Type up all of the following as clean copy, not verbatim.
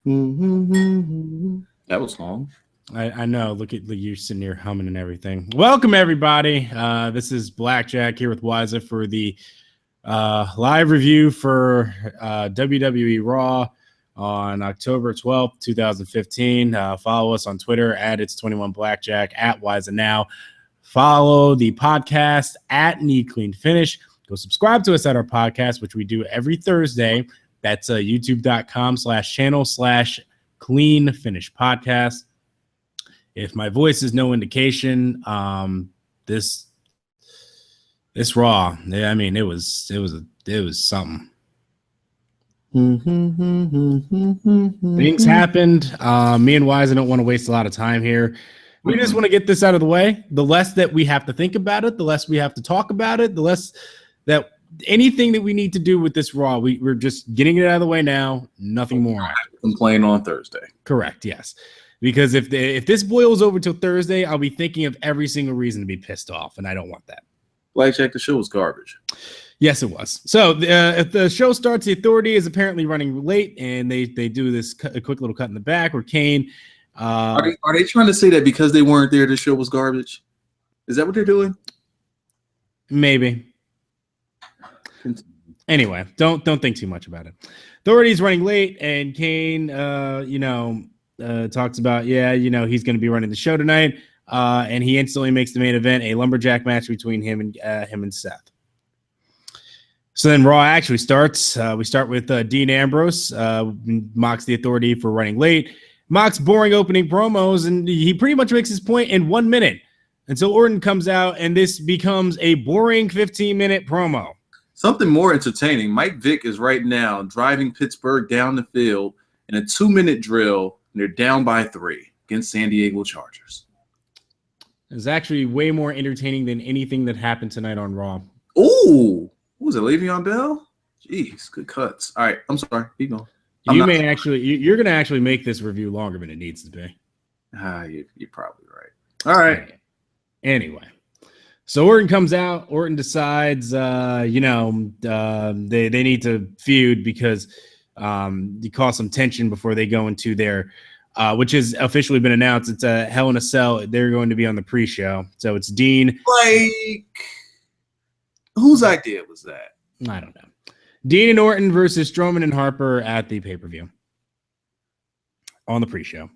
That was long. I know. Look at you sitting here humming and everything. Welcome, everybody. This is LumberJack here with Wiza for the live review for WWE Raw on October 12th, 2015. Follow us on Twitter at It's21BlackJack, at Wiza Now. Follow the podcast at Need Clean Finish. Go subscribe to us at our podcast, which we do every Thursday. That's youtube.com/channel/Clean Finish Podcast. If my voice is no indication, this Raw, I mean, it was something. Things happened. Me and Wise, I don't want to waste a lot of time here. We just want to get this out of the way. The less that we have to think about it, the less we have to talk about it, the less that anything that we need to do with this Raw, we're just getting it out of the way now. Nothing more. Complain on Thursday. Correct. Yes. Because if this boils over till Thursday, I'll be thinking of every single reason to be pissed off, and I don't want that. Blackjack, the show was garbage. Yes, it was. So if the show starts, the Authority is apparently running late, and they do this a quick little cut in the back where Kane. Are they trying to say that because they weren't there, the show was garbage? Is that what they're doing? Maybe. Anyway, don't think too much about it. Authority's running late, and Kane, talks about, he's going to be running the show tonight, and he instantly makes the main event a LumberJack match between him and Seth. So then Raw actually starts. We start with Dean Ambrose, mocks the Authority for running late, mocks boring opening promos, and he pretty much makes his point in 1 minute until Orton comes out, and this becomes a boring 15-minute promo. Something more entertaining. Mike Vick is right now driving Pittsburgh down the field in a 2-minute drill, and they're down by 3 against San Diego Chargers. It's actually way more entertaining than anything that happened tonight on Raw. Ooh, what was it, Le'Veon Bell? Jeez, good cuts. All right, I'm sorry. Keep going. You're going to actually make this review longer than it needs to be. You're probably right. All right. Anyway. So Orton comes out. Orton decides, they need to feud because you cause some tension before they go into their, which has officially been announced. It's a Hell in a Cell. They're going to be on the pre-show. So it's Dean. Whose idea was that? I don't know. Dean and Orton versus Strowman and Harper at the pay-per-view on the pre-show,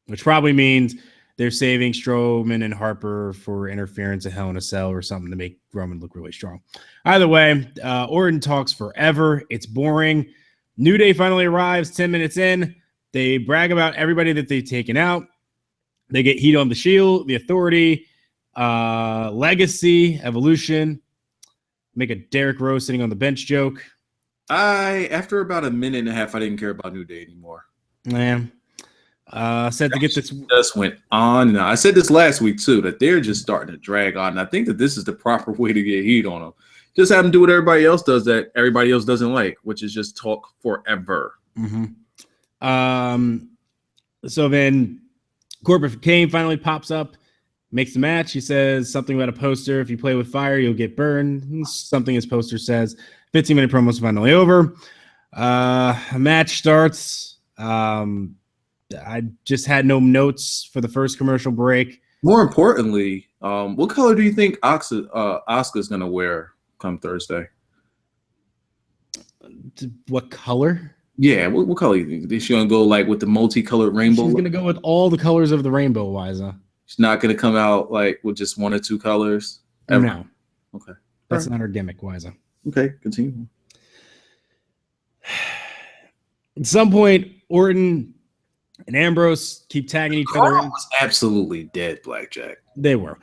which probably means they're saving Strowman and Harper for interference at Hell in a Cell or something to make Roman look really strong. Either way, Orton talks forever. It's boring. New Day finally arrives 10 minutes in. They brag about everybody that they've taken out. They get heat on the Shield, the Authority, Legacy, Evolution. Make a Derrick Rose sitting on the bench joke. After about a minute and a half, I didn't care about New Day anymore. Man. Said to get this just went on. I said this last week too, that they're just starting to drag on. And I think that this is the proper way to get heat on them. Just have them do what everybody else does that everybody else doesn't like, which is just talk forever. Mm-hmm. So then Corporate Kane finally pops up, makes the match. He says something about a poster. If you play with fire, you'll get burned. Something his poster says. 15-minute promo is finally over. A match starts. I just had no notes for the first commercial break. More importantly, what color do you think Asuka's going to wear come Thursday? What color? Yeah, what color do you think? Is she going to go like with the multicolored rainbow? She's going to go with all the colors of the rainbow, Wiza. She's not going to come out like with just 1 or 2 colors? Ever? No. Okay. That's not her gimmick, Wiza. Okay, continue. At some point, Orton and Ambrose keep tagging each other. Was absolutely dead, Blackjack. They were.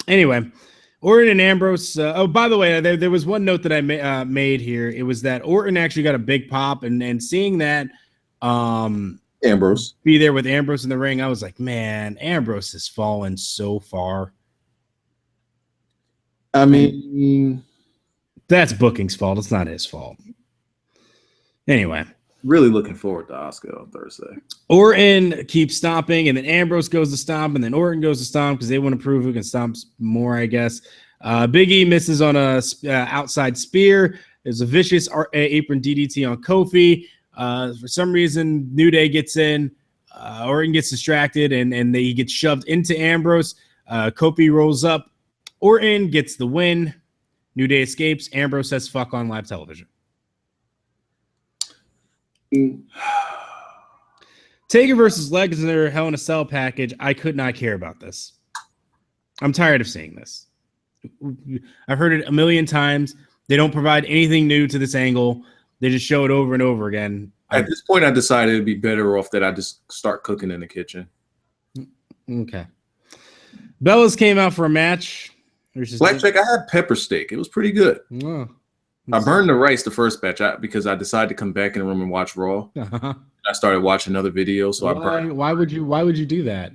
Anyway, Orton and Ambrose. By the way, there was one note that I made here. It was that Orton actually got a big pop, and seeing that Ambrose be there with Ambrose in the ring, I was like, man, Ambrose has fallen so far. I mean, that's booking's fault. It's not his fault. Anyway. Really looking forward to Asuka on Thursday. Orton keeps stomping, and then Ambrose goes to stomp, and then Orton goes to stomp because they want to prove who can stomp more, I guess. Big E misses on a outside spear. There's a vicious apron DDT on Kofi. For some reason, New Day gets in. Orton gets distracted, and he gets shoved into Ambrose. Kofi rolls up. Orton gets the win. New Day escapes. Ambrose says fuck on live television. Taker versus Lesnar Hell in a Cell package. I could not care about this. I'm tired of seeing this. I've heard it a million times. They don't provide anything new to this angle. They just show it over and over again. At this point, I decided it'd be better off that I just start cooking in the kitchen. Okay. Bellas came out for a match. Blackjack, I had pepper steak. It was pretty good. Oh, I burned the rice the first batch because I decided to come back in the room and watch Raw. Uh-huh. I started watching other videos, so I burned. Why would you do that?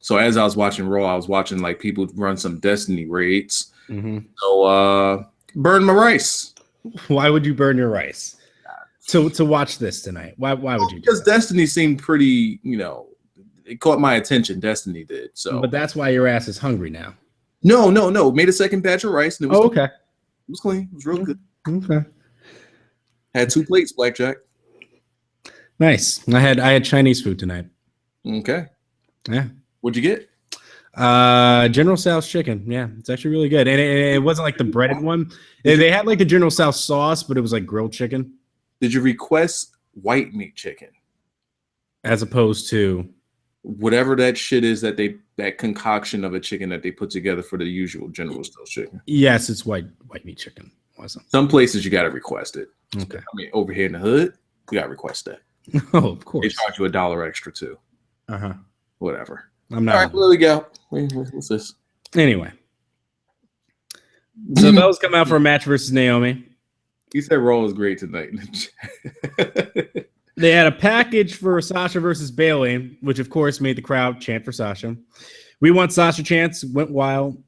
So as I was watching Raw, I was watching like people run some Destiny raids. Mm-hmm. So burn my rice. Why would you burn your rice to watch this tonight? Why would you? Because Destiny seemed pretty, it caught my attention. Destiny did. So, but that's why your ass is hungry now. No. Made a second batch of rice, and it was okay. It was clean. It was real good. Okay. Had 2 plates, Blackjack. Nice. I had Chinese food tonight. Okay. Yeah. What'd you get? General Tso's chicken. Yeah, it's actually really good. And it wasn't like the breaded one. They had like the General Tso sauce, but it was like grilled chicken. Did you request white meat chicken? As opposed to whatever that shit is that concoction of a chicken that they put together for the usual General Tso's chicken. Yes, it's white meat chicken. Wasn't. Some places you gotta request it. Okay. I mean, over here in the hood, you gotta request that. Oh, of course. They charge you $1 extra too. Uh-huh. Whatever. I'm not. All right, there we go. What's this? Anyway. So Bellas come out for a match versus Naomi. He said Raw was great tonight. They had a package for Sasha versus Bayley, which of course made the crowd chant for Sasha. We Want Sasha chants went wild.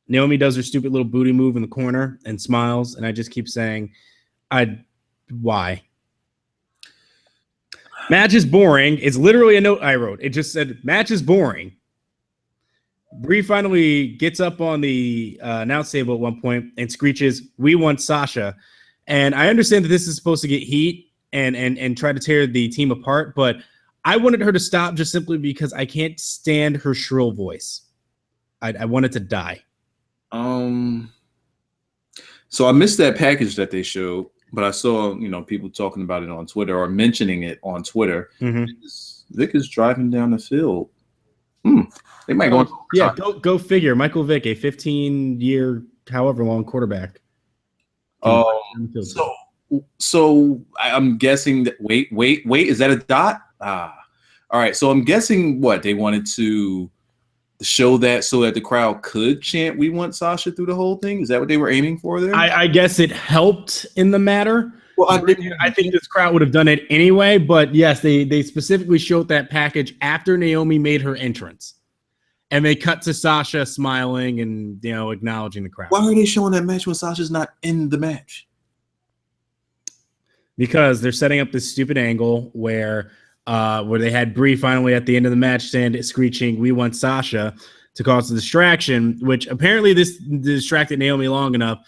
Naomi does her stupid little booty move in the corner and smiles, and I just keep saying, why? Match is boring. It's literally a note I wrote. It just said, match is boring. Brie finally gets up on the announce table at one point and screeches, "We want Sasha." And I understand that this is supposed to get heat and try to tear the team apart, but I wanted her to stop just simply because I can't stand her shrill voice. I want it to die. So I missed that package that they showed, but I saw, people talking about it on Twitter or mentioning it on Twitter. Mm-hmm. Vic is driving down the field. They might go. Yeah, go figure. Michael Vick, a 15-year, however long quarterback. So I'm guessing that. Wait. Is that a dot? All right. So I'm guessing what they wanted to show that so that the crowd could chant "We want Sasha" through the whole thing. Is that what they were aiming for there? I guess it helped in the matter. Well, I think this crowd would have done it anyway, but yes, they specifically showed that package after Naomi made her entrance. And they cut to Sasha smiling and, acknowledging the crowd. Why are they showing that match when Sasha's not in the match? Because they're setting up this stupid angle where they had Brie finally at the end of the match screeching, "We want Sasha," to cause a distraction, which apparently this distracted Naomi long enough.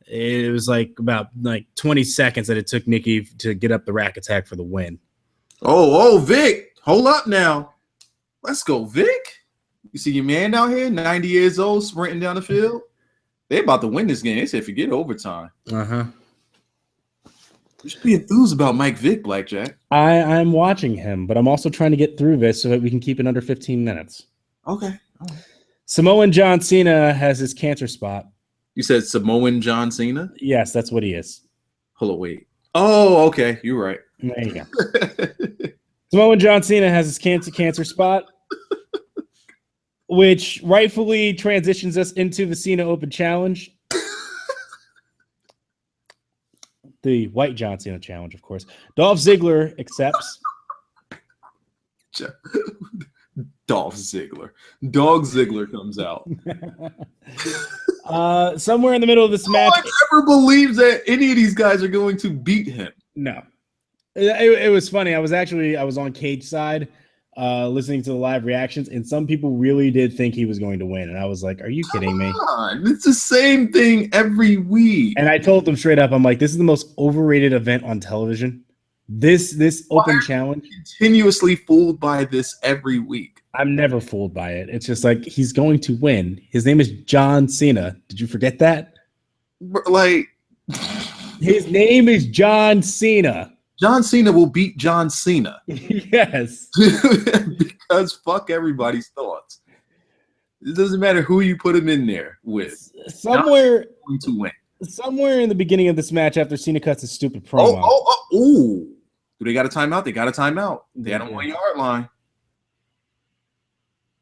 It was about 20 seconds that it took Nikki to get up the rack attack for the win. Oh, Vic, hold up now. Let's go, Vic. You see your man down here, 90 years old, sprinting down the field. They're about to win this game. They said forget overtime. Uh-huh. You should be enthused about Mike Vick, Blackjack. I'm watching him, but I'm also trying to get through this so that we can keep it under 15 minutes. Okay. All right. Samoan John Cena has his cancer spot. You said Samoan John Cena? Yes, that's what he is. Hold on, wait. Oh, okay. You're right. There you go. Samoan John Cena has his cancer spot, which rightfully transitions us into the Cena Open Challenge. The White John Cena Challenge, of course. Dolph Ziggler accepts. Dolph Ziggler. Dog Ziggler comes out. Somewhere in the middle of this match. No one ever believes that any of these guys are going to beat him. No. It was funny. I was on Cage side listening to the live reactions, and some people really did think he was going to win. And I was like, are you kidding me? It's the same thing every week. And I told them straight up, I'm like, this is the most overrated event on television. This open challenge. Continuously fooled by this every week. I'm never fooled by it. It's just like, he's going to win. His name is John Cena. Did you forget that? Like, his name is John Cena. John Cena will beat John Cena. Yes. Because fuck everybody's thoughts. It doesn't matter who you put him in there with. Somewhere going to win. Somewhere in the beginning of this match, after Cena cuts his stupid promo. Ooh. Do they got a timeout? They got a timeout. They had a 1 yard line.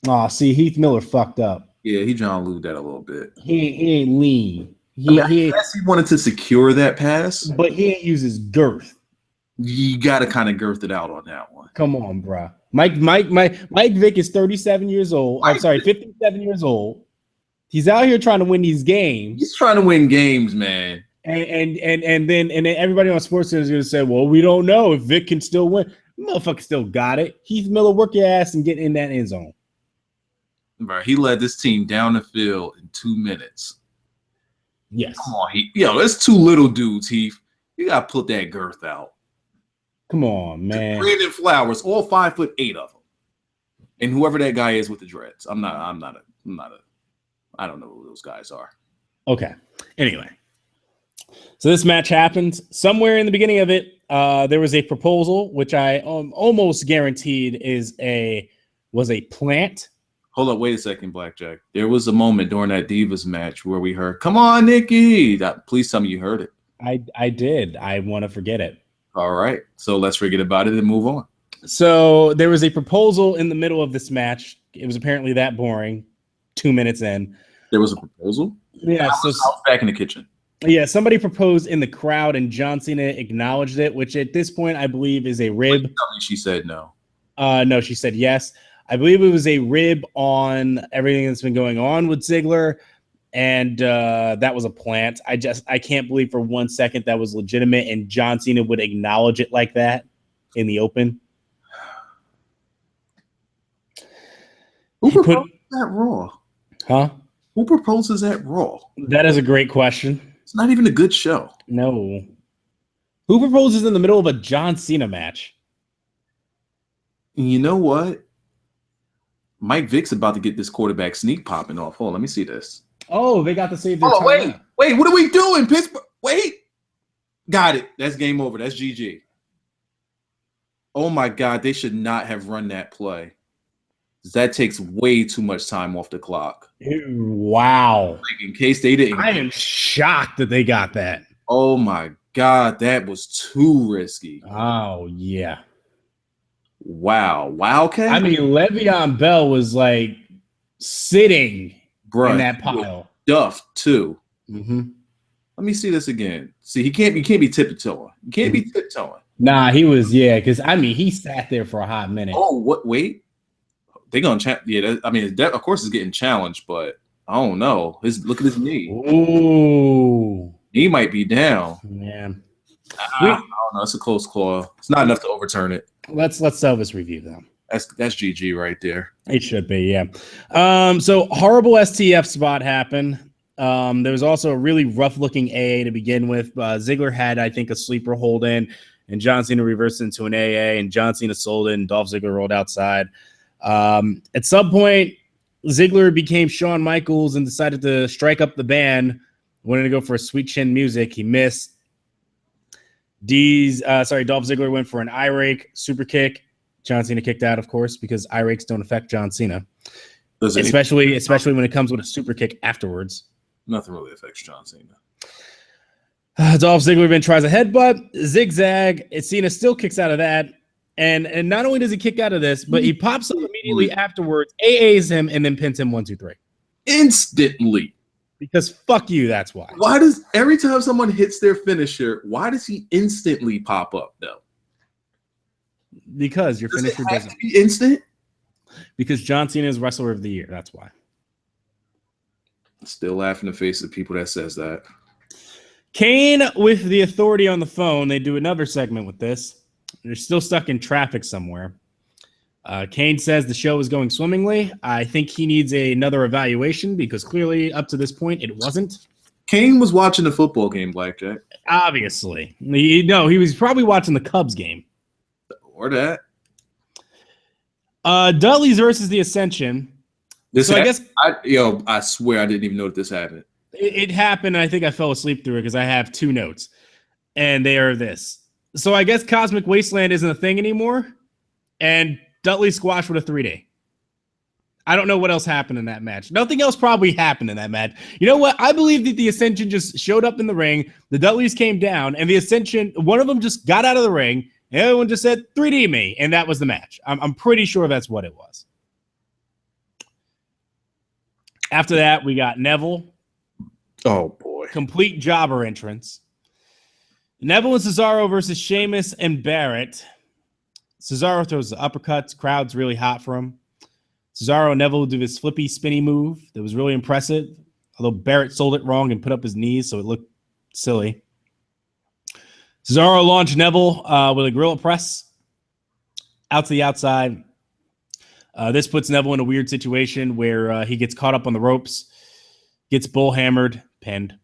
Oh, see, Heath Miller fucked up. Yeah, he John Lou that a little bit. He ain't lean. I guess he wanted to secure that pass, but he ain't use his girth. You got to kind of girth it out on that one. Come on, bro. Mike Vick is 37 years old. 57 years old. He's out here trying to win these games. He's trying to win games, man. And then everybody on SportsCenter is going to say, well, we don't know if Vic can still win. Motherfucker still got it. Heath Miller, work your ass and get in that end zone. Bro, he led this team down the field in 2 minutes. Yes. Come on, Heath. There's two little dudes, Heath. You got to put that girth out. Come on, man. Brandon Flowers, all 5'8" of them. And whoever that guy is with the dreads. I don't know who those guys are. Okay. Anyway. So this match happens. Somewhere in the beginning of it, there was a proposal, which I almost guaranteed was a plant. Hold up, wait a second, Blackjack. There was a moment during that Divas match where we heard, "Come on, Nikki." Please tell me you heard it. I did. I want to forget it. All right. So let's forget about it and move on. So there was a proposal in the middle of this match. It was apparently that boring. 2 minutes in. There was a proposal? Yeah. I was back in the kitchen. Yeah, somebody proposed in the crowd and John Cena acknowledged it, which at this point I believe is a rib. Tell me she said no. No, she said yes. I believe it was a rib on everything that's been going on with Ziggler, and that was a plant. I can't believe for 1 second that was legitimate, and John Cena would acknowledge it like that in the open. Who proposed that Raw? Huh? Who proposes that Raw? That is a great question. It's not even a good show. No. Who proposes in the middle of a John Cena match? You know what? Mike Vick's about to get this quarterback sneak popping off. Hold on, let me see this. Oh, they got to save their time. Wait, what are we doing, Pittsburgh? Wait. Got it. That's game over. That's GG. Oh, my God. They should not have run that play. That takes way too much time off the clock. Wow. Like in case they didn't. I am shocked that they got that. Oh, my God. That was too risky. Oh, yeah. Wow. Wildcat? I mean, Le'Veon Bell was like sitting in that pile. Duff, too. Mm-hmm. Let me see this again. See, you can't be tiptoeing. You can't be tiptoeing. Nah, he was, because he sat there for a hot minute. Oh, what? Wait. They're going to of course, it's getting challenged, but I don't know. Look at his knee. Ooh. He might be down. Man. I don't know. It's a close call. It's not enough to overturn it. Let's sell this review, though. That's GG right there. It should be, yeah. So horrible STF spot happened. There was also a really rough-looking AA to begin with. Ziggler had, I think, a sleeper hold in, and John Cena reversed into an AA, and John Cena sold it, and Dolph Ziggler rolled outside. At some point, Ziggler became Shawn Michaels and decided to strike up the band. Wanted to go for a sweet chin music. He missed. Dolph Ziggler went for an eye rake, super kick. John Cena kicked out, of course, because eye rakes don't affect John Cena. Especially when it comes with a super kick afterwards. Nothing really affects John Cena. Dolph Ziggler then tries a headbutt, zigzag. Cena still kicks out of that. And not only does he kick out of this, but he pops up immediately afterwards, AAs him, and then pins him 1, 2, 3. Instantly. Because fuck you, that's why. Why does every time someone hits their finisher, why does he instantly pop up though? Because your finisher doesn't be instant. Because John Cena is Wrestler of the Year. That's why. Still laugh in the face of people that says that. Kane with the Authority on the phone. They do another segment with this. They're still stuck in traffic somewhere. Kane says the show is going swimmingly. I think he needs another evaluation because clearly up to this point it wasn't. Kane was watching the football game, Blackjack. Obviously. He was probably watching the Cubs game. Or that. Dudley's versus the Ascension. I swear I didn't even know that this happened. It happened. I think I fell asleep through it because I have 2 notes. And they are this. So I guess Cosmic Wasteland isn't a thing anymore. And Dudley squashed with a 3D. I don't know what else happened in that match. Nothing else probably happened in that match. You know what? I believe that the Ascension just showed up in the ring. The Dudleys came down, and the Ascension, one of them just got out of the ring, and the other one just said, 3D me, and that was the match. I'm pretty sure that's what it was. After that, we got Neville. Oh, boy. Complete jobber entrance. Neville and Cesaro versus Sheamus and Barrett. Cesaro throws the uppercuts. Crowd's really hot for him. Cesaro and Neville do this flippy, spinny move that was really impressive, although Barrett sold it wrong and put up his knees, so it looked silly. Cesaro launched Neville with a gorilla press out to the outside. This puts Neville in a weird situation where he gets caught up on the ropes, gets bullhammered, pinned.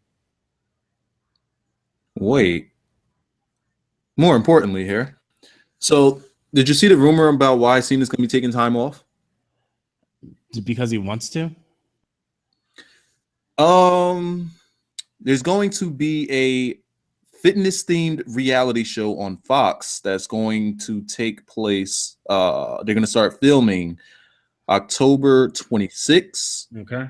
Wait. More importantly here. So, did you see the rumor about why Cena's going to be taking time off? Because he wants to? There's going to be a fitness-themed reality show on Fox that's going to take place. They're going to start filming October 26th. Okay.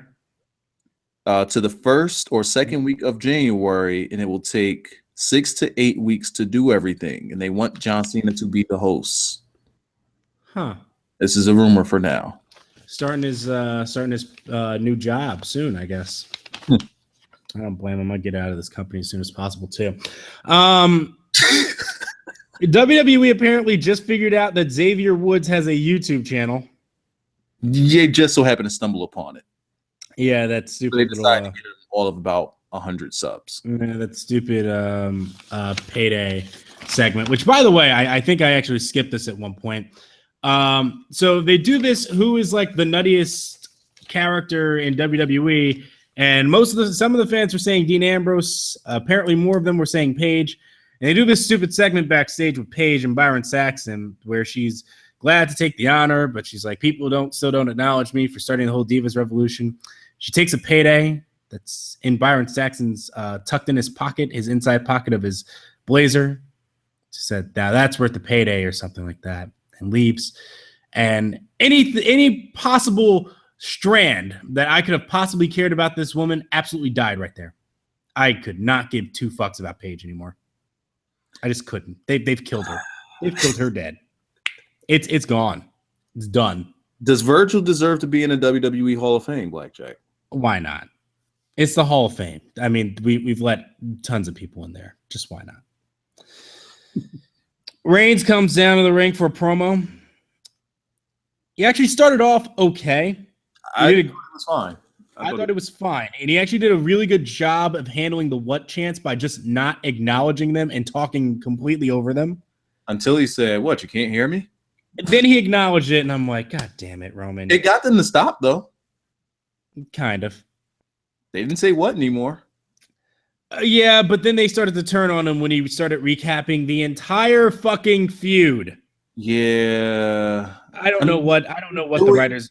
To the first or second week of January, and it will take 6 to 8 weeks to do everything. And they want John Cena to be the host. Huh. This is a rumor for now. Starting his new job soon, I guess. I don't blame him. I'll get out of this company as soon as possible too. WWE apparently just figured out that Xavier Woods has a YouTube channel. Yeah, just so happened to stumble upon it. Yeah, that's stupid. So they decided to get him all of about 100 subs. Yeah, that stupid payday segment, which, by the way, I think I actually skipped this at one point. So they do this, who is like the nuttiest character in WWE, and some of the fans were saying Dean Ambrose. Apparently more of them were saying Paige. And they do this stupid segment backstage with Paige and Byron Saxton where she's glad to take the honor, but she's like, people still don't acknowledge me for starting the whole Divas Revolution. She takes a payday that's in Byron Saxton's tucked in his pocket, his inside pocket of his blazer. She said, now that's worth the payday or something like that, and leaves. And any possible strand that I could have possibly cared about this woman absolutely died right there. I could not give 2 fucks about Paige anymore. I just couldn't. They've killed her. They've killed her dead. It's gone. It's done. Does Virgil deserve to be in a WWE Hall of Fame, Blackjack? Why not? It's the Hall of Fame. I mean, we've let tons of people in there. Just why not? Reigns comes down to the ring for a promo. He actually started off okay. It was fine. I thought it was fine. And he actually did a really good job of handling the what chants by just not acknowledging them and talking completely over them. Until he said, what, you can't hear me? And then he acknowledged it, and I'm like, God damn it, Roman. It got them to stop, though. Kind of. They didn't say what anymore. Yeah, but then they started to turn on him when he started recapping the entire fucking feud. Yeah. I don't know what the writers.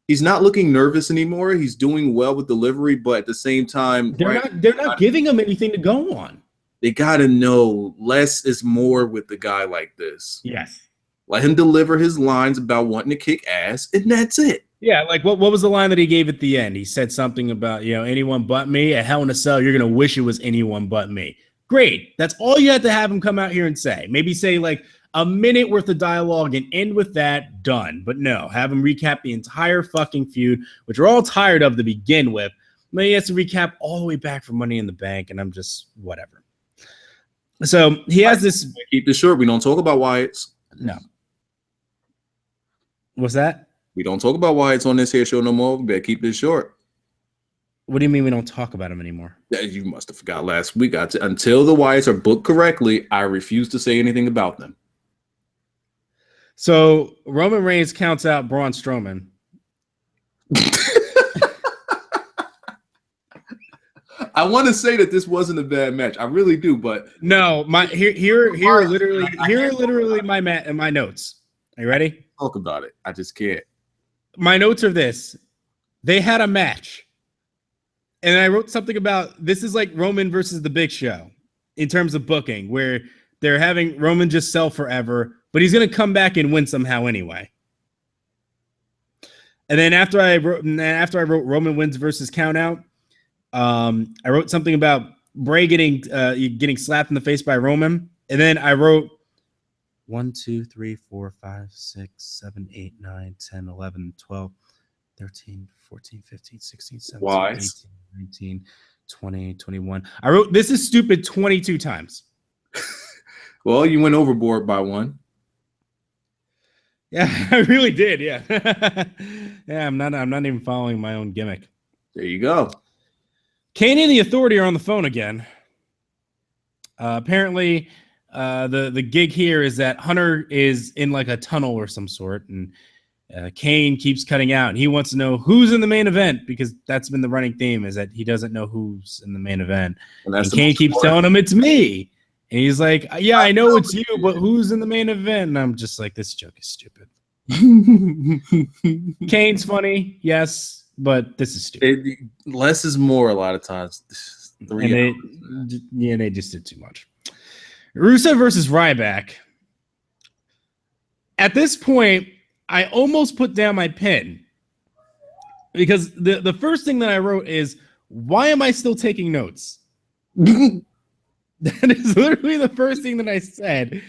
He's not looking nervous anymore. He's doing well with delivery, but at the same time, they're not giving him anything to go on. They gotta know less is more with the guy like this. Yes. Let him deliver his lines about wanting to kick ass, and that's it. Yeah, like what was the line that he gave at the end? He said something about, anyone but me. At Hell in a Cell, you're going to wish it was anyone but me. Great. That's all you had to have him come out here and say. Maybe say like a minute worth of dialogue and end with that, done. But no, have him recap the entire fucking feud, which we're all tired of to begin with. Then he has to recap all the way back from Money in the Bank, and I'm just whatever. So he has this. Keep this short. We don't talk about Wyatt's. No. What's that? We don't talk about Wyatt's on this here show no more. We better keep this short. What do you mean we don't talk about him anymore? You must have forgot last week. Until the Wyatts are booked correctly, I refuse to say anything about them. So Roman Reigns counts out Braun Strowman. I want to say that this wasn't a bad match. I really do, but no, here are literally my notes. Are you ready? Talk about it. I just can't. My notes are this. They had a match. And I wrote something about this is like Roman versus the Big Show in terms of booking, where they're having Roman just sell forever, but he's going to come back and win somehow anyway. And then after I wrote Roman wins versus count out, I wrote something about Bray getting slapped in the face by Roman. And then I wrote 1, 2, 3, 4, 5, 6, 7, 8, 9, 10, 11, 12, 13, 14, 15, 16, 17, 18, 19, 20, 21. I wrote this is stupid 22 times. Well, you went overboard by one. Yeah, I really did. Yeah. Yeah, I'm not even following my own gimmick. There you go. Kane and the Authority are on the phone again. Apparently, the gig here is that Hunter is in like a tunnel or some sort, and Kane keeps cutting out, and he wants to know who's in the main event because that's been the running theme is that he doesn't know who's in the main event. And Kane keeps telling him it's me, and he's like, "Yeah, I know it's you, but who's in the main event?" And I'm just like, "This joke is stupid." Kane's funny, yes. But this is stupid. Less is more a lot of times. They just did too much. Rusev versus Ryback. At this point, I almost put down my pen because the first thing that I wrote is, why am I still taking notes? That is literally the first thing that I said.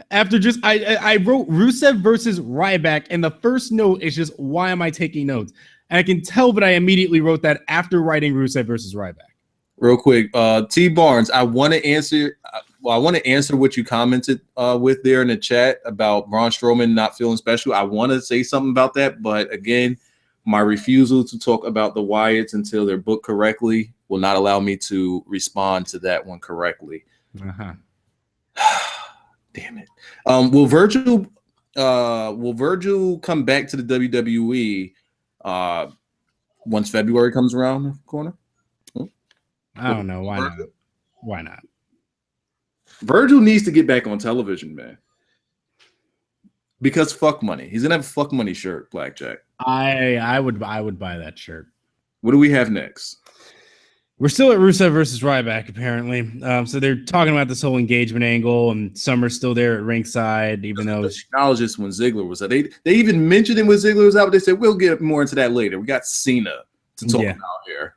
After just, I wrote Rusev versus Ryback, and the first note is just, why am I taking notes? And I can tell that I immediately wrote that after writing Rusev versus Ryback. Real quick, T Barnes, I want to answer. I want to answer what you commented with there in the chat about Braun Strowman not feeling special. I want to say something about that, but again, my refusal to talk about the Wyatts until they're booked correctly will not allow me to respond to that one correctly. Uh-huh. Damn it. Will Virgil come back to the WWE once February comes around the corner? I don't know. Why not? Why not? Virgil needs to get back on television, man. Because fuck money. He's gonna have a fuck money shirt, Blackjack. I would buy that shirt. What do we have next? We're still at Rusev versus Ryback, apparently. So they're talking about this whole engagement angle, and Summer's still there at ringside, even though acknowledged this when Ziggler was out. They even mentioned it when Ziggler was out, but they said we'll get more into that later. We got Cena to talk about here.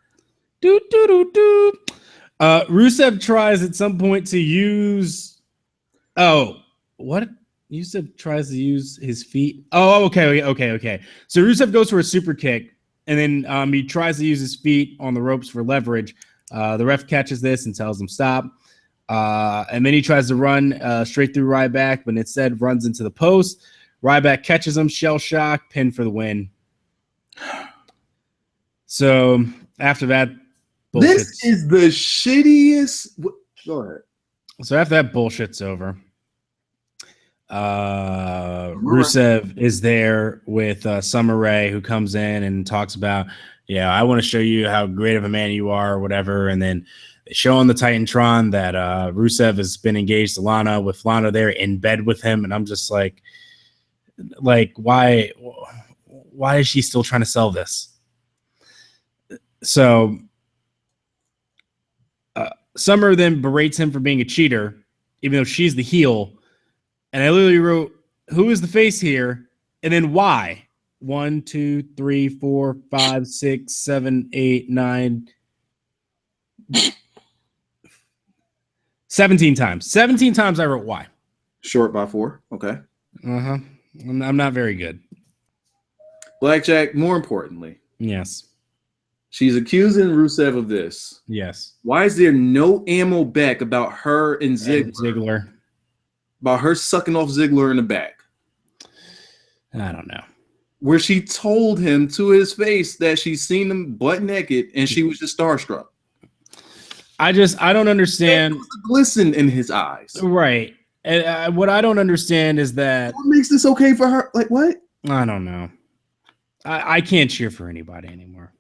Rusev tries at some point to use. Oh, what? Rusev tries to use his feet. Oh, okay. So Rusev goes for a super kick. And then he tries to use his feet on the ropes for leverage. The ref catches this and tells him stop. And then he tries to run straight through Ryback, but instead runs into the post. Ryback catches him, shell shock, pin for the win. So after that, this is the shittiest. Go ahead. So after that bullshit's over, Rusev is there with Summer Rae, who comes in and talks about, I want to show you how great of a man you are, or whatever. And then they show on the Titantron that Rusev has been engaged to Lana, with Lana there in bed with him. And I'm just like, why is she still trying to sell this? So Summer then berates him for being a cheater, even though she's the heel. And I literally wrote, who is the face here? And then why? 1, 2, 3, 4, 5, 6, 7, 8, 9. 17 times. 17 times I wrote why. Short by 4. Okay. Uh-huh. I'm not very good. Blackjack, more importantly. Yes. She's accusing Rusev of this. Yes. Why is there no ammo back about her and Ziggler? About her sucking off Ziggler in the back. I don't know. Where she told him to his face that she's seen him butt naked and she was just starstruck. I don't understand. There was a glisten in his eyes. Right. And what I don't understand is that what makes this okay for her? Like what? I don't know. I can't cheer for anybody anymore.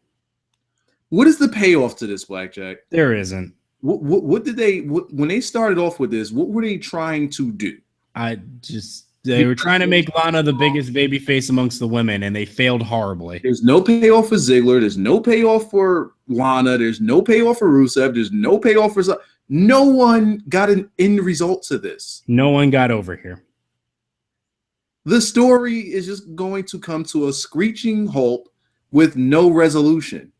What is the payoff to this, Blackjack? There isn't. What did they when they started off with this? What were they trying to do? They were trying to make Lana the biggest babyface amongst the women, and they failed horribly. There's no payoff for Ziggler. There's no payoff for Lana. There's no payoff for Rusev. There's no payoff for. No one got an end result to this. No one got over here. The story is just going to come to a screeching halt with no resolution.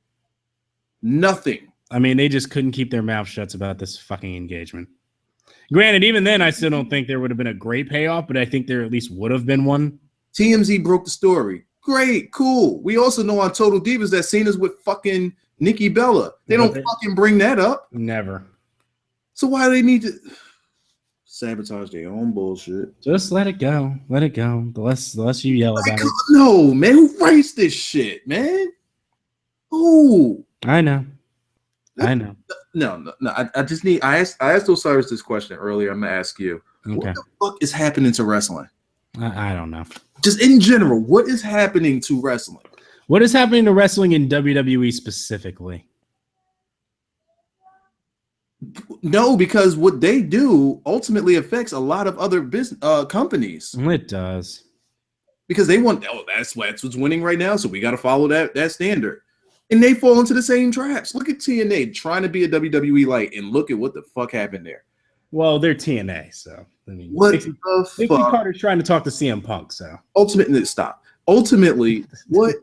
Nothing. I mean, they just couldn't keep their mouth shut about this fucking engagement. Granted, even then, I still don't think there would have been a great payoff, but I think there at least would have been one. TMZ broke the story. Great, cool. We also know on Total Divas that Cena's with fucking Nikki Bella. They don't fucking bring that up. Never. So why do they need to sabotage their own bullshit? Just let it go. Let it go. The less you yell about it. No, man. Who writes this shit, man? Who? I know. No. I just need. I asked Osiris this question earlier. I'm gonna ask you. Okay. What the fuck is happening to wrestling? I don't know. Just in general, what is happening to wrestling? What is happening to wrestling in WWE specifically? No, because what they do ultimately affects a lot of other business companies. It does. Because they want. That's what's winning right now. So we got to follow that standard. And they fall into the same traps. Look at TNA trying to be a WWE light, and look at what the fuck happened there. Well, they're TNA, so I mean, what Dixie the fuck? Carter's trying to talk to CM Punk, so Ultimately, what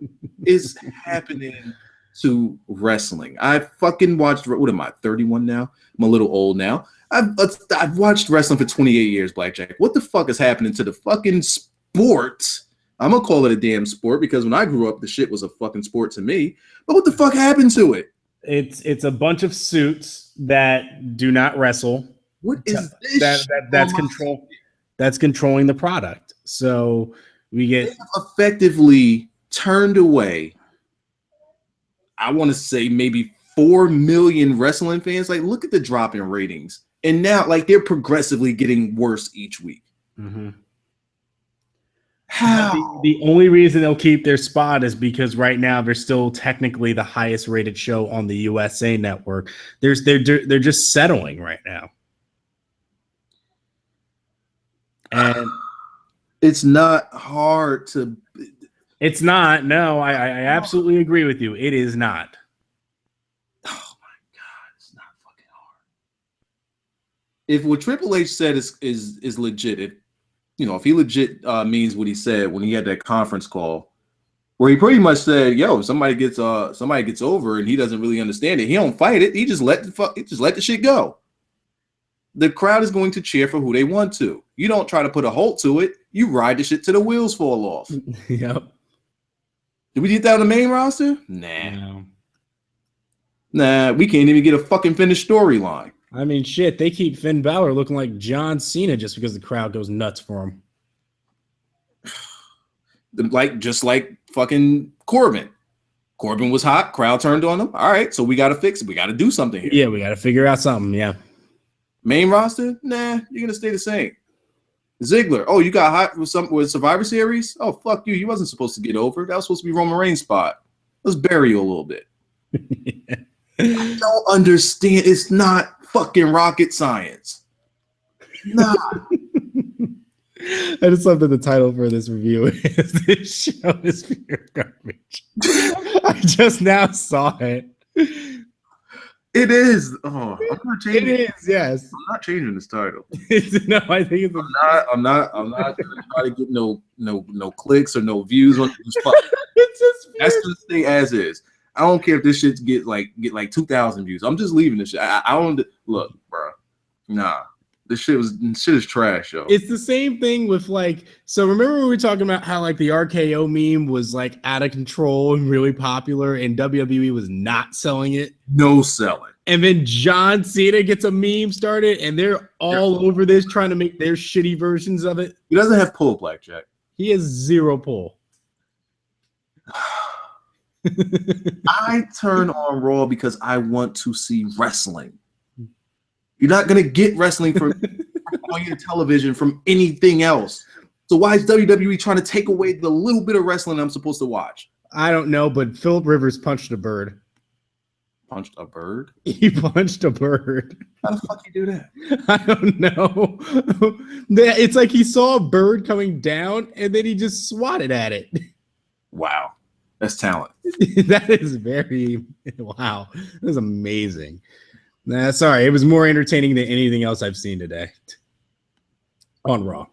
is happening to wrestling? I fucking watched. What am I? 31 now. I'm a little old now. I've watched wrestling for 28 years. Blackjack. What the fuck is happening to the fucking sport? I'm gonna call it a damn sport because when I grew up, the shit was a fucking sport to me. But what the fuck happened to it? It's a bunch of suits that do not wrestle. What is this? That's control. That's controlling the product. So we get effectively turned away. I want to say maybe 4 million wrestling fans. Like, look at the drop in ratings, and now like they're progressively getting worse each week. Mm-hmm. How? The only reason they'll keep their spot is because right now they're still technically the highest rated show on the USA network. They're just settling right now. And it's not hard to. It's not. No, I absolutely agree with you. It is not. Oh my God, it's not fucking hard. If what Triple H said is legit, if he legit means what he said when he had that conference call, where he pretty much said, "Yo, if somebody gets over and he doesn't really understand it, he don't fight it. He just let the shit go." The crowd is going to cheer for who they want to. You don't try to put a halt to it. You ride the shit till the wheels fall off. Yep. Did we get that on the main roster? Nah. No. Nah, we can't even get a fucking finished storyline. I mean, shit, they keep Finn Balor looking like John Cena just because the crowd goes nuts for him. Just like fucking Corbin. Corbin was hot, crowd turned on him. All right, so we got to fix it. We got to do something here. Yeah, we got to figure out something, yeah. Main roster? Nah, you're going to stay the same. Ziggler. Oh, you got hot with Survivor Series? Oh, fuck you. He wasn't supposed to get over. That was supposed to be Roman Reigns' spot. Let's bury you a little bit. I don't understand. It's not fucking rocket science. Nah. I just love that the title for this review is "This show is pure garbage." I just now saw it. It is. Oh, I'm not changing. It is. Yes. I'm not changing this title. No, I think it's. I'm not gonna try to get no clicks or no views on this. That's gonna stay as is. I don't care if this shit get like 2,000 views. I'm just leaving this shit. I don't look, bro. Nah, this shit is trash, yo. It's the same thing with so remember we were talking about how the RKO meme was out of control and really popular, and WWE was not selling it. No selling. And then John Cena gets a meme started, and they're all over this trying to make their shitty versions of it. He doesn't have pull, Blackjack. He has zero pull. I turn on Raw because I want to see wrestling. You're not gonna get wrestling for on your television from anything else. So why is WWE trying to take away the little bit of wrestling I'm supposed to watch? I don't know, but Philip Rivers punched a bird. Punched a bird? He punched a bird. How the fuck you do that? I don't know. It's like he saw a bird coming down and then he just swatted at it. Wow. That's talent. That is very wow. That is amazing. Nah, sorry, it was more entertaining than anything else I've seen today on Raw.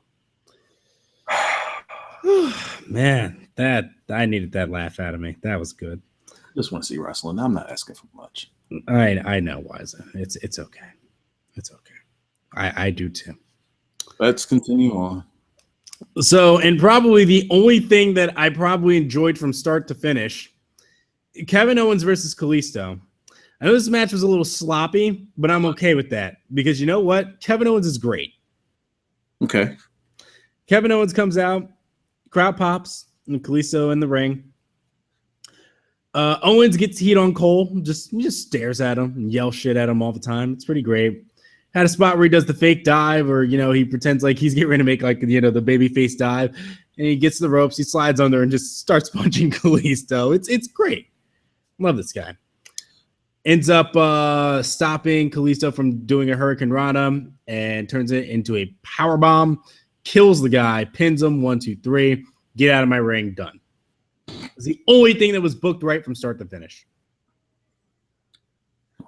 Man, that I needed that laugh out of me. That was good. Just want to see wrestling. I'm not asking for much. I know, Wiza. It's okay. It's okay. I do too. Let's continue on. So, and probably the only thing that I probably enjoyed from start to finish, Kevin Owens versus Kalisto. I know this match was a little sloppy, but I'm okay with that because you know what? Kevin Owens is great. Okay. Kevin Owens comes out, crowd pops, and Kalisto in the ring. Owens gets heat on Cole, just stares at him and yells shit at him all the time. It's pretty great. Had a spot where he does the fake dive, or he pretends like he's getting ready to make the baby face dive, and he gets the ropes, he slides under and just starts punching Kalisto. It's great. Love this guy. Ends up stopping Kalisto from doing a Hurricane Rana and turns it into a power bomb. Kills the guy, pins him 1, 2, 3. Get out of my ring, done. It's the only thing that was booked right from start to finish.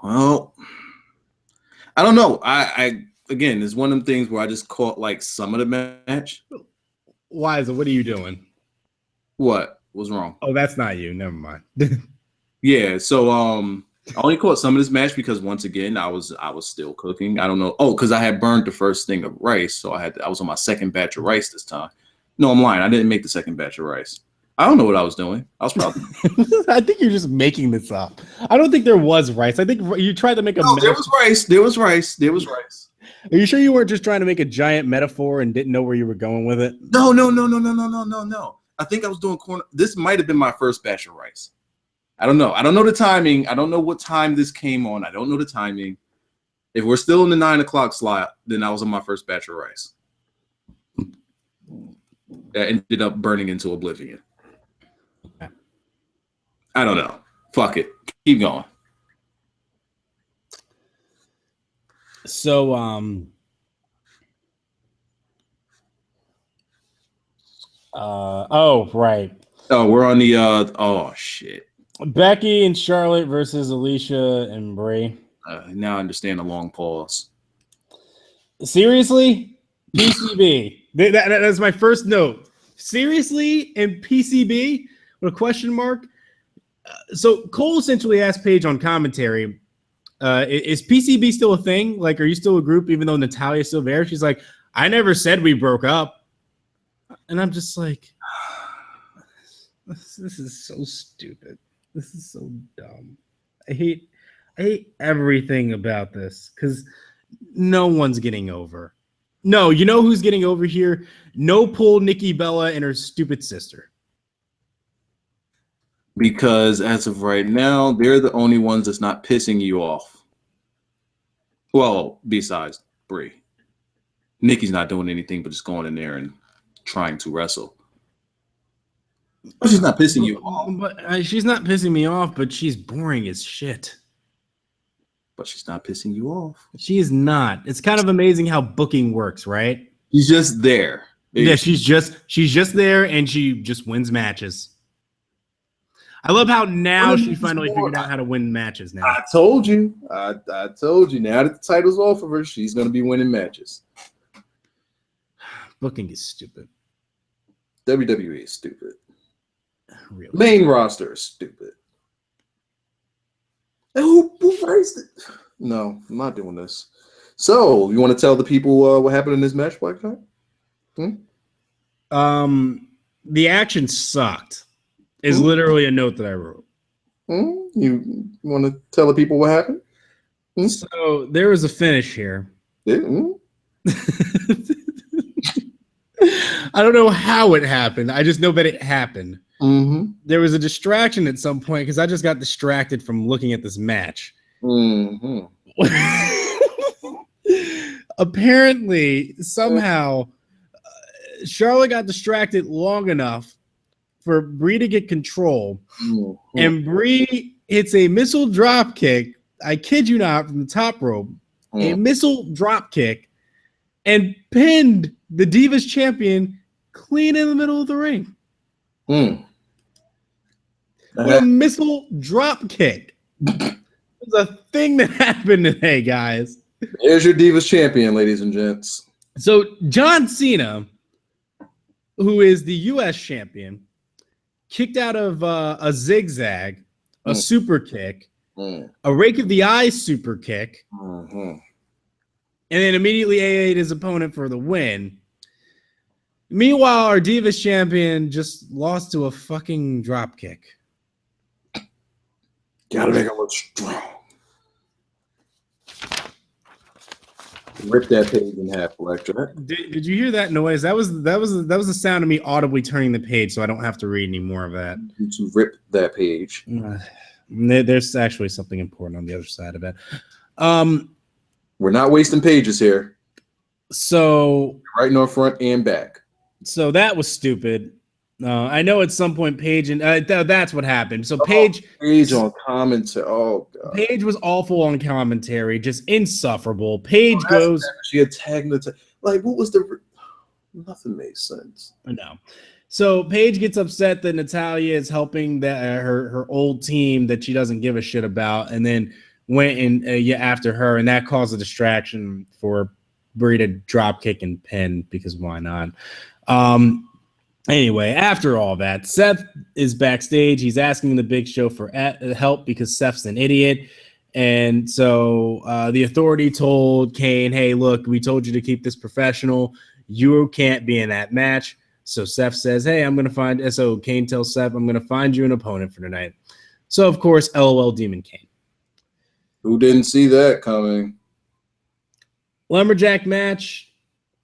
Well, I don't know. I again, it's one of them things where I just caught like some of the match. Liza, what are you doing? What was wrong? Oh, that's not you. Never mind. Yeah. So I only caught some of this match because once again I was still cooking. I don't know. Oh, because I had burned the first thing of rice, so I was on my second batch of rice this time. No, I'm lying. I didn't make the second batch of rice. I don't know what I was doing. I was probably. I think you're just making this up. I don't think there was rice. I think you tried to make a. No, there was rice. There was rice. There was rice. Are you sure you weren't just trying to make a giant metaphor and didn't know where you were going with it? No. I think I was doing corner. This might have been my first batch of rice. I don't know. I don't know the timing. I don't know what time this came on. I don't know the timing. If we're still in the 9 o'clock slot, then I was on my first batch of rice. That ended up burning into oblivion. I don't know. Fuck it. Keep going. So, oh, right. Oh, we're on the, oh, shit. Becky and Charlotte versus Alicia and Brie. Now I understand the long pause. Seriously? PCB. That's my first note. Seriously? And PCB? With a question mark? So Cole essentially asked Paige on commentary, is PCB still a thing? Like, are you still a group even though Natalia's still there? She's like, I never said we broke up. And I'm just like, this is so stupid. This is so dumb. I hate everything about this because no one's getting over. No, you know who's getting over here? No pull Nikki Bella and her stupid sister. Because as of right now, they're the only ones that's not pissing you off. Well, besides Brie. Nikki's not doing anything but just going in there and trying to wrestle. But she's not pissing you off. But she's not pissing me off, but she's boring as shit. But she's not pissing you off. She is not. It's kind of amazing how booking works, right? She's just there. Yeah, she's just there and she just wins matches. I love how now she finally figured out how to win matches now. I told you. I told you. Now that the title's off of her, she's going to be winning matches. Booking is stupid. WWE is stupid. Really? Main roster is stupid. And who raised it? No, I'm not doing this. So, you want to tell the people what happened in this match, Black Tie? The action sucked. Is literally a note that I wrote. You want to tell the people what happened? So there was a finish here. Yeah. I don't know how it happened. I just know that it happened. Mm-hmm. There was a distraction at some point because I just got distracted from looking at this match. Mm-hmm. Apparently, somehow, Charlotte got distracted long enough for Brie to get control, and Brie hits a missile drop kick. I kid you not, from the top rope, a missile drop kick, and pinned the Divas champion clean in the middle of the ring. With a missile drop kick. It was a thing that happened today, guys. There's your Divas champion, ladies and gents. So John Cena, who is the U.S. champion, kicked out of a zigzag, a super kick, a rake of the eyes super kick, and then immediately AA'd his opponent for the win. Meanwhile, our Divas champion just lost to a fucking drop kick. Gotta make it look strong. Rip that page in half, Electra. Did you hear that noise? That was the sound of me audibly turning the page, so I don't have to read any more of that. To rip that page. There's actually something important on the other side of it. We're not wasting pages here. So right in front and back. So that was stupid. I know at some point Paige and that's what happened. So Paige on commentary. Oh god, Paige was awful on commentary, just insufferable. Paige goes. She attacked the like. What was the? Nothing made sense. No. So Paige gets upset that Natalya is helping her old team that she doesn't give a shit about, and then went and after her, and that caused a distraction for Brie to drop kick and pin because why not? Anyway, after all that, Seth is backstage. He's asking the Big Show for help because Seth's an idiot. And so the Authority told Kane, hey, look, we told you to keep this professional. You can't be in that match. So Seth says, hey, so Kane tells Seth, I'm going to find you an opponent for tonight. So, of course, LOL Demon Kane. Who didn't see that coming? LumberJack match.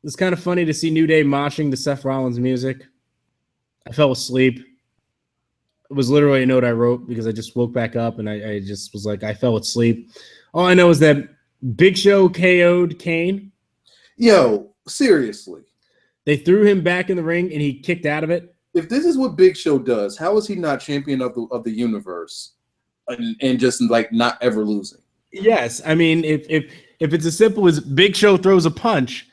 It's kind of funny to see New Day moshing to Seth Rollins music. I fell asleep. It was literally a note I wrote because I just woke back up and I just was like, I fell asleep. All I know is that Big Show KO'd Kane. Yo, seriously. They threw him back in the ring and he kicked out of it. If this is what Big Show does, how is he not champion of the universe and just like not ever losing? Yes. I mean, if it's as simple as Big Show throws a punch,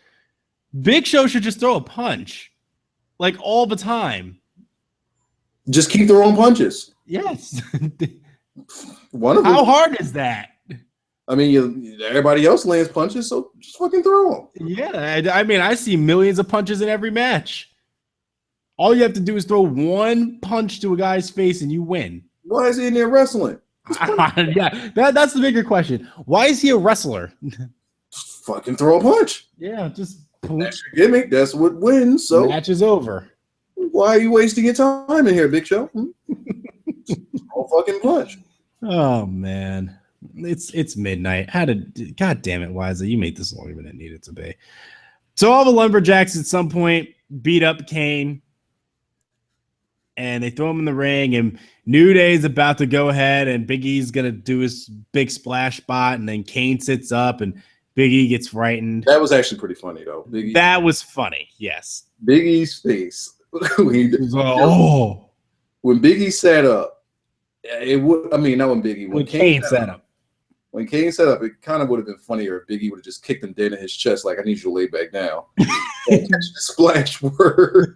Big Show should just throw a punch like all the time. Just keep throwing punches. Yes. One of them. How hard is that? I mean, everybody else lands punches, so just fucking throw them. Yeah, I mean, I see millions of punches in every match. All you have to do is throw one punch to a guy's face and you win. Why is he in there wrestling? Yeah, that's the bigger question. Why is he a wrestler? Just fucking throw a punch. Yeah, just that's your gimmick. That's what wins. So match is over. Why are you wasting your time in here, Big Show? Throw a fucking punch. Oh man. It's midnight. God damn it, Wiza, you made this longer than it needed to be. So all the LumberJacks at some point beat up Kane and they throw him in the ring, and New Day's about to go ahead and Big E's gonna do his big splash spot, and then Kane sits up and Big E gets frightened. That was actually pretty funny though. That was funny, yes. Big E's face. When Big E sat up, it would. I mean, not when Big E. When Kane sat up. When Kane set up, it kind of would have been funnier if Big E would have just kicked him dead in his chest, like, I need you to lay back down. Splash word.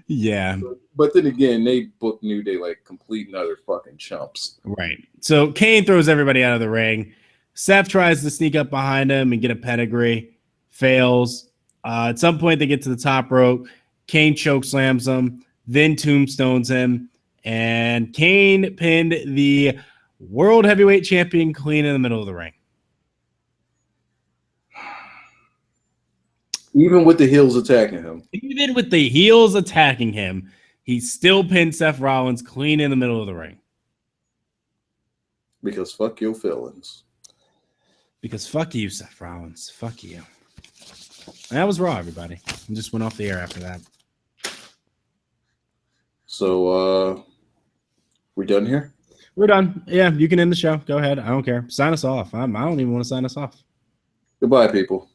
Yeah. But then again, they booked New Day like complete and utter fucking chumps. Right. So Kane throws everybody out of the ring. Seth tries to sneak up behind him and get a pedigree. Fails. At some point, they get to the top rope. Kane chokeslams him, then tombstones him. And Kane pinned the World Heavyweight Champion clean in the middle of the ring. Even with the heels attacking him. Even with the heels attacking him, he still pinned Seth Rollins clean in the middle of the ring. Because fuck your feelings. Because fuck you, Seth Rollins. Fuck you. And that was Raw, everybody. I just went off the air after that. So, we done here? We're done. Yeah, you can end the show. Go ahead. I don't care. Sign us off. I don't even want to sign us off. Goodbye, people.